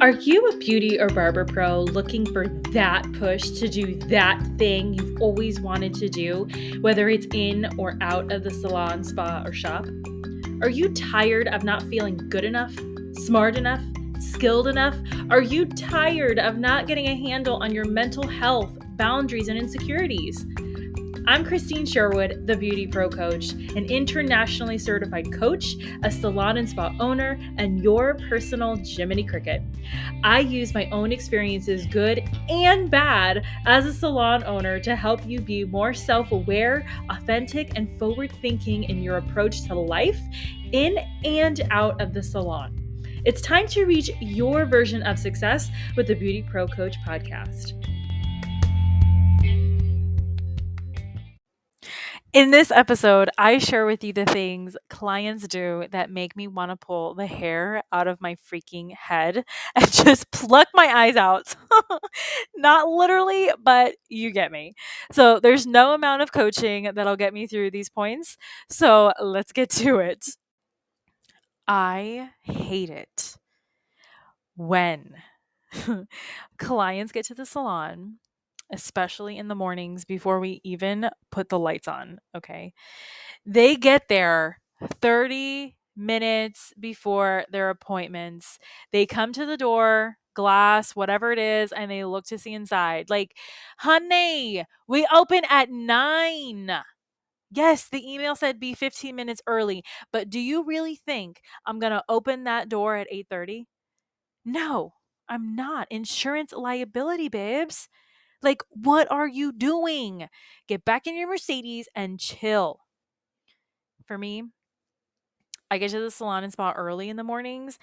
Are you a beauty or barber pro looking for that push to do that thing you've always wanted to do, whether it's in or out of the salon, spa, or shop? Are you tired of not feeling good enough, smart enough, skilled enough? Are you tired of not getting a handle on your mental health, boundaries, and insecurities? I'm Christine Sherwood, the BeautyPro coach, an internationally certified coach, a salon and spa owner, and your personal Jiminy Cricket. I use my own experiences, good and bad, as a salon owner to help you be more self-aware, authentic, and forward-thinking in your approach to life, in and out of the salon. It's time to reach your version of success with the Beauty Pro Coach podcast. In this episode, I share with you the things clients do that make me want to pull the hair out of my freaking head and just pluck my eyes out. Not literally, but you get me. So there's no amount of coaching that'll get me through these points. So let's get to it. I hate it when clients get to the salon, especially in the mornings before we even put the lights on, okay? They get there 30 minutes before their appointments. They come to the door, glass, whatever it is, and they look to see inside. Like, honey, we open at 9. Yes, the email said be 15 minutes early, but do you really think I'm going to open that door at 8:30? No, I'm not. Insurance liability, babes. Like, what are you doing? Get back in your Mercedes and chill. For me, I get to the salon and spa early in the mornings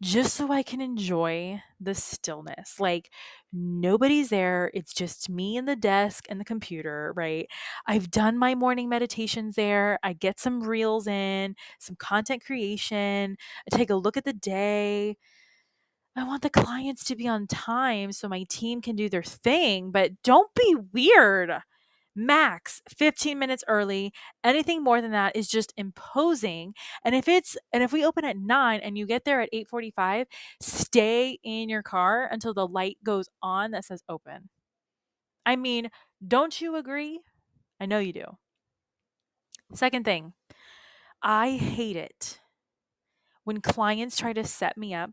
just so I can enjoy the stillness. Like, nobody's there. It's just me and the desk and the computer, right? I've done my morning meditations there. I get some reels in, some content creation. I take a look at the day. I want the clients to be on time so my team can do their thing, but don't be weird. Max 15 minutes early. Anything more than that is just imposing. And if we open at 9 and you get there at 8:45, stay in your car until the light goes on that says open. I mean, don't you agree? I know you do. Second thing, I hate it when clients try to set me up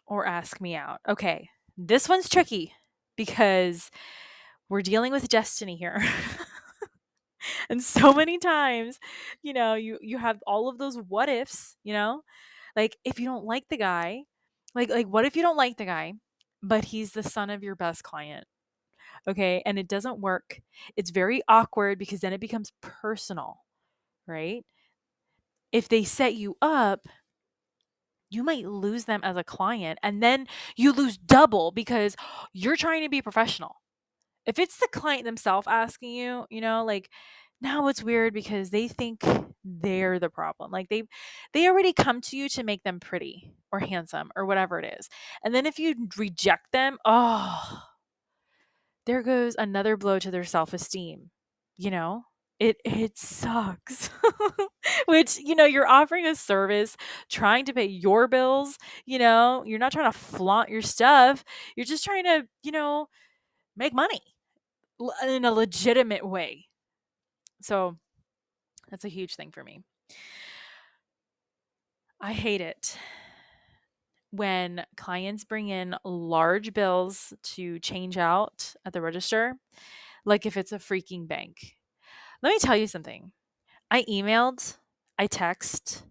or ask me out. Okay, this one's tricky because we're dealing with destiny here. And so many times, you have all of those what ifs, like if you don't like the guy, like what if you don't like the guy, but he's the son of your best client, okay? And it doesn't work. It's very awkward because then it becomes personal, right? If they set you up, you might lose them as a client, and then you lose double because you're trying to be professional. If it's the client themselves asking you, like, now it's weird because they think they're the problem. Like they already come to you to make them pretty or handsome or whatever it is. And then if you reject them, oh, there goes another blow to their self-esteem, you know? It sucks. Which, you're offering a service, trying to pay your bills, you're not trying to flaunt your stuff. You're just trying to, make money in a legitimate way. So that's a huge thing for me. I hate it when clients bring in large bills to change out at the register, like if it's a freaking bank. Let me tell you something. I emailed, I text,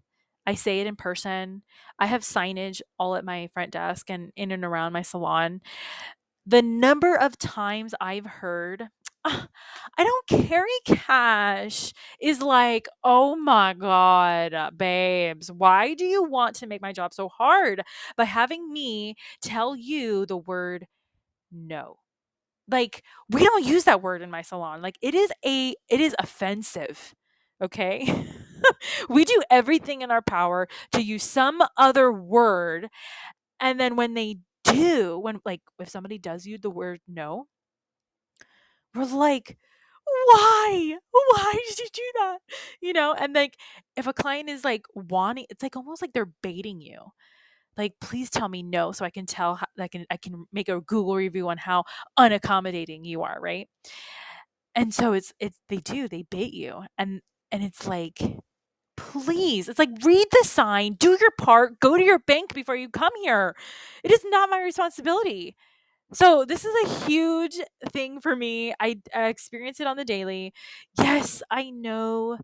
I say it in person. I have signage all at my front desk and in and around my salon. The number of times I've heard, "Ugh, I don't carry cash," is like, oh my God, babes, why do you want to make my job so hard by having me tell you the word no? Like, we don't use that word in my salon. Like, it is offensive. Okay. We do everything in our power to use some other word, and then when if somebody does use the word no, we're like, why? Why did you do that? And like, if a client is like wanting, it's like almost like they're baiting you. Like, please tell me no so I can tell how, I can make a Google review on how unaccommodating you are, right? And so they bait you. And it's like, please, it's like, read the sign, do your part, go to your bank before you come here. It is not my responsibility. So this is a huge thing for me. I experience it on the daily. Yes, I know.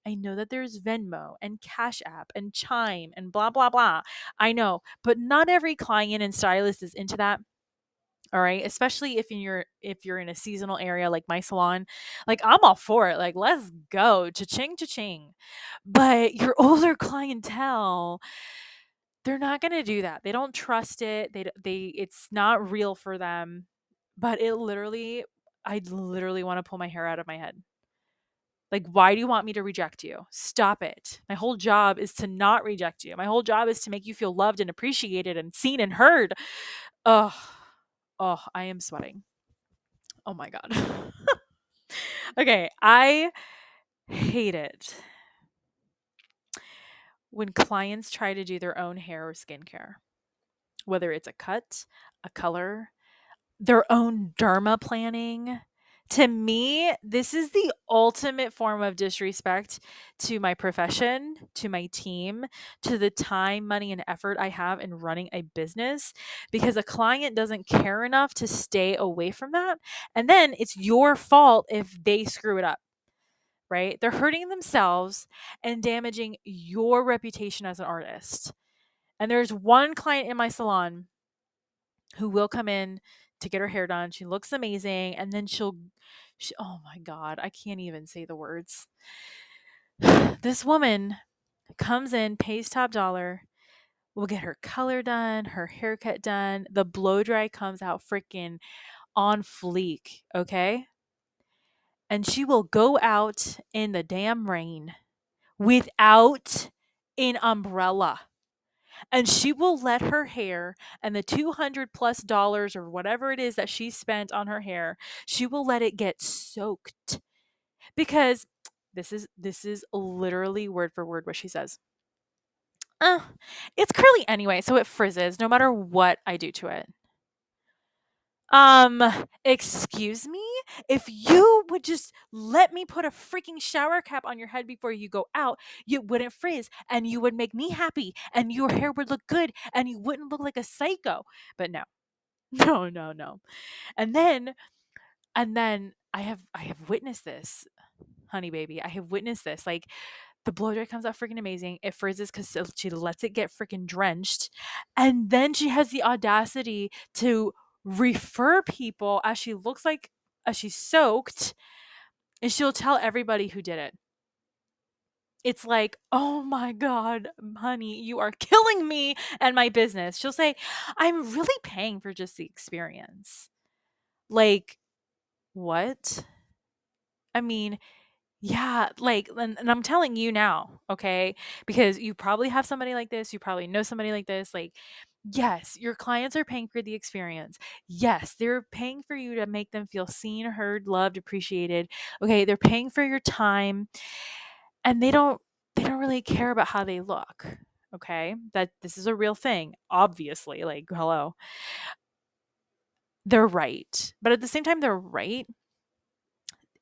I know that there's Venmo and Cash App and Chime and blah blah blah. I know, but not every client and stylist is into that. All right, especially if you're in a seasonal area like my salon. Like, I'm all for it. Like, let's go, cha-ching cha-ching. But your older clientele, they're not going to do that. They don't trust it. They it's not real for them. But I literally want to pull my hair out of my head. Like, why do you want me to reject you? Stop it. My whole job is to not reject you. My whole job is to make you feel loved and appreciated and seen and heard. Oh, oh, I am sweating. Oh my God. Okay, I hate it when clients try to do their own hair or skincare, whether it's a cut, a color, their own derma planning. To me, this is the ultimate form of disrespect to my profession, to my team, to the time, money, and effort I have in running a business, because a client doesn't care enough to stay away from that. And then it's your fault if they screw it up, right? They're hurting themselves and damaging your reputation as an artist. And there's one client in my salon who will come in to get her hair done. She looks amazing. And then oh my God, I can't even say the words. This woman comes in, pays top dollar, will get her color done, her haircut done. The blow dry comes out freaking on fleek, okay? And she will go out in the damn rain without an umbrella. And she will let her hair and the 200 plus dollars or whatever it is that she spent on her hair, she will let it get soaked, because this is literally word for word what she says. uh, it's curly anyway, so it frizzes no matter what I do to it. Um, excuse me? If you would just let me put a freaking shower cap on your head before you go out, you wouldn't frizz and you would make me happy and your hair would look good and you wouldn't look like a psycho. But no. No, no, no. And then I have witnessed this, honey baby. I have witnessed this. Like, the blow dry comes out freaking amazing. It frizzes because she lets it get freaking drenched. And then she has the audacity to refer people as she looks like, as she's soaked, and she'll tell everybody who did it. It's like, oh my God, honey, you are killing me and my business. She'll say, I'm really paying for just the experience. Like, what? I mean, yeah, like, and I'm telling you now, okay? Because you probably have somebody like this, you probably know somebody like this. Like, yes, your clients are paying for the experience. Yes, they're paying for you to make them feel seen, heard, loved, appreciated. Okay, they're paying for your time, and they don't really care about how they look. Okay? That this is a real thing, obviously. Like, hello. They're right. But at the same time they're right,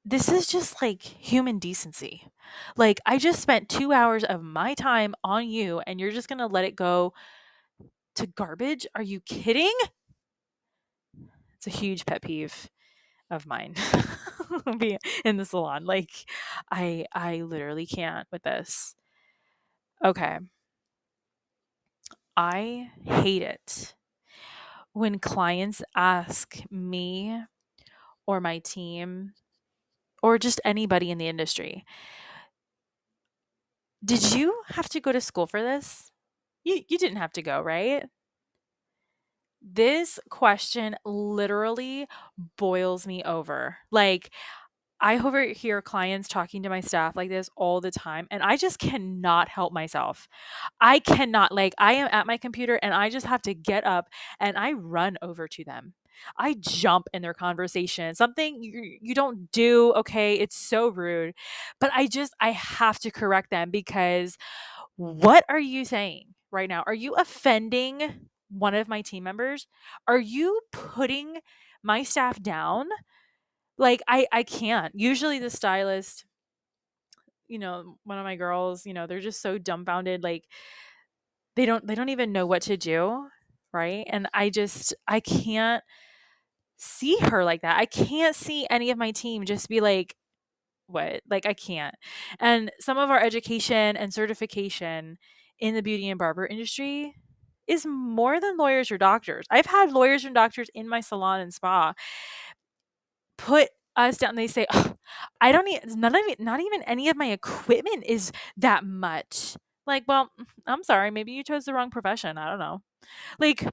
this is just like human decency. Like, I just spent 2 hours of my time on you and you're just going to let it go to garbage? Are you kidding? It's a huge pet peeve of mine. Being in the salon. Like, I literally can't with this. Okay. I hate it when clients ask me or my team or just anybody in the industry, "Did you have to go to school for this?" You didn't have to go, right? This question literally boils me over. Like, I overhear clients talking to my staff like this all the time, and I just cannot help myself. I cannot, like, I am at my computer and I just have to get up and I run over to them. I jump in their conversation. Something you don't do, okay? It's so rude. But I have to correct them because what are you saying? right now? Are you offending one of my team members? Are you putting my staff down? Like I can't. Usually the stylist, one of my girls, they're just so dumbfounded, like they don't even know what to do, right? And I can't see her like that. I can't see any of my team just be like, what? Like I can't. And some of our education and certification in the beauty and barber industry is more than lawyers or doctors. I've had lawyers and doctors in my salon and spa put us down. They say, "Oh, I don't need none of it, not even any of my equipment is that much." Like, well, I'm sorry, maybe you chose the wrong profession. I don't know. Like,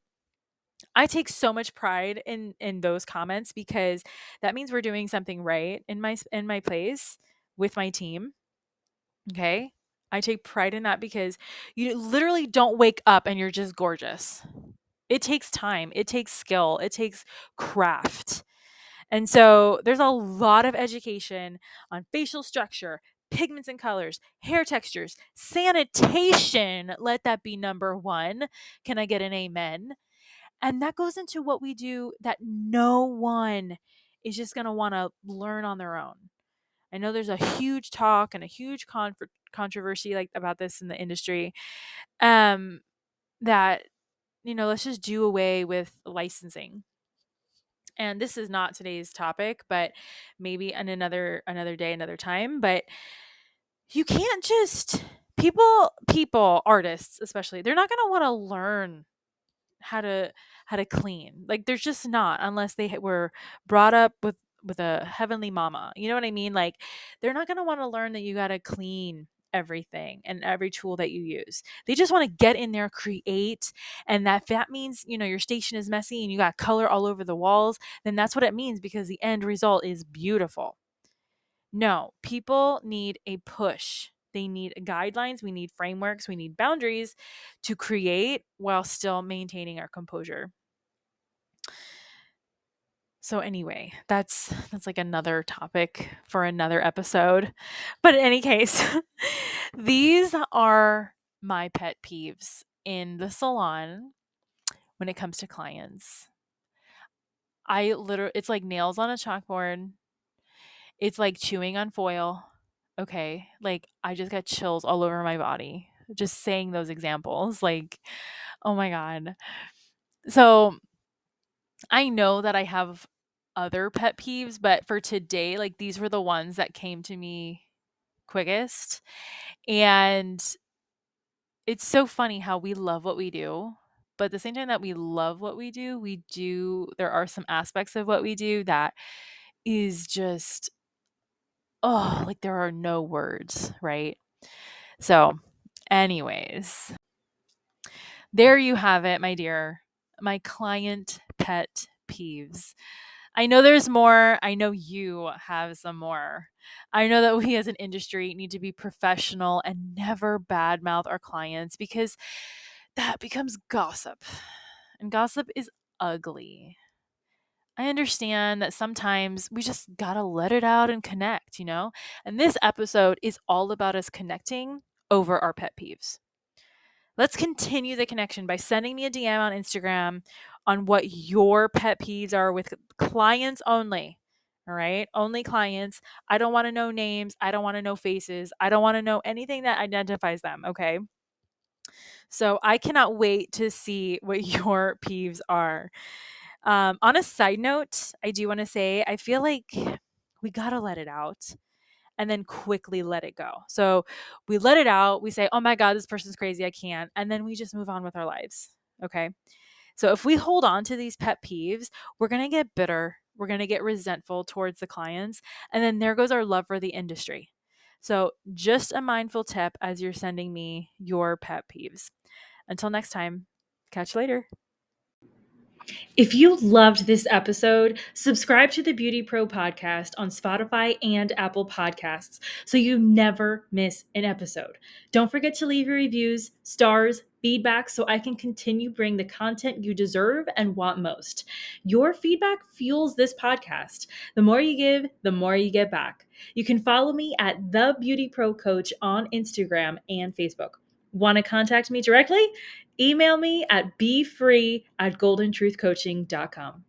I take so much pride in those comments because that means we're doing something right in my place with my team. Okay? I take pride in that because you literally don't wake up and you're just gorgeous. It takes time, it takes skill, it takes craft. And so there's a lot of education on facial structure, pigments and colors, hair textures, sanitation. Let that be number one. Can I get an amen? And that goes into what we do that no one is just going to want to learn on their own. I know there's a huge talk and a huge controversy like about this in the industry. That let's just do away with licensing. And this is not today's topic, but maybe in another day, another time. But you can't just people, artists especially, they're not going to want to learn how to clean. Like there's just not, unless they were brought up with a heavenly mama. You know what I mean? Like they're not going to want to learn that you got to clean everything and every tool that you use. They just want to get in there, create, and that means, your station is messy and you got color all over the walls, then that's what it means because the end result is beautiful. No, people need a push. They need guidelines, we need frameworks, we need boundaries to create while still maintaining our composure. So anyway, that's like another topic for another episode. But in any case, these are my pet peeves in the salon when it comes to clients. It's like nails on a chalkboard. It's like chewing on foil. Okay. Like I just got chills all over my body just saying those examples. Like, oh my God. So I know that I have other pet peeves, but for today, like these were the ones that came to me quickest. And it's so funny how we love what we do. But at the same time that we love what there are some aspects of what we do that is just, oh, like there are no words, right? So, anyways, there you have it, my dear. My client pet peeves. I know there's more. I know you have some more. I know that we as an industry need to be professional and never badmouth our clients because that becomes gossip. And gossip is ugly. I understand that sometimes we just gotta let it out and connect. And this episode is all about us connecting over our pet peeves. Let's continue the connection by sending me a DM on Instagram on what your pet peeves are with clients only. All right. Only clients. I don't want to know names. I don't want to know faces. I don't want to know anything that identifies them. Okay. So I cannot wait to see what your peeves are. On a side note, I do want to say I feel like we got to let it out and then quickly let it go. So we let it out. We say, oh my God, this person's crazy. I can't. And then we just move on with our lives. Okay. So if we hold on to these pet peeves, we're going to get bitter. We're going to get resentful towards the clients. And then there goes our love for the industry. So just a mindful tip as you're sending me your pet peeves. Until next time, catch you later. If you loved this episode, subscribe to the BeautyPro podcast on Spotify and Apple Podcasts so you never miss an episode. Don't forget to leave your reviews, stars, feedback so I can continue bring the content you deserve and want most. Your feedback fuels this podcast. The more you give, the more you get back. You can follow me at The Beauty Pro Coach on Instagram and Facebook. Want to contact me directly? Email me at befree@goldentruthcoaching.com.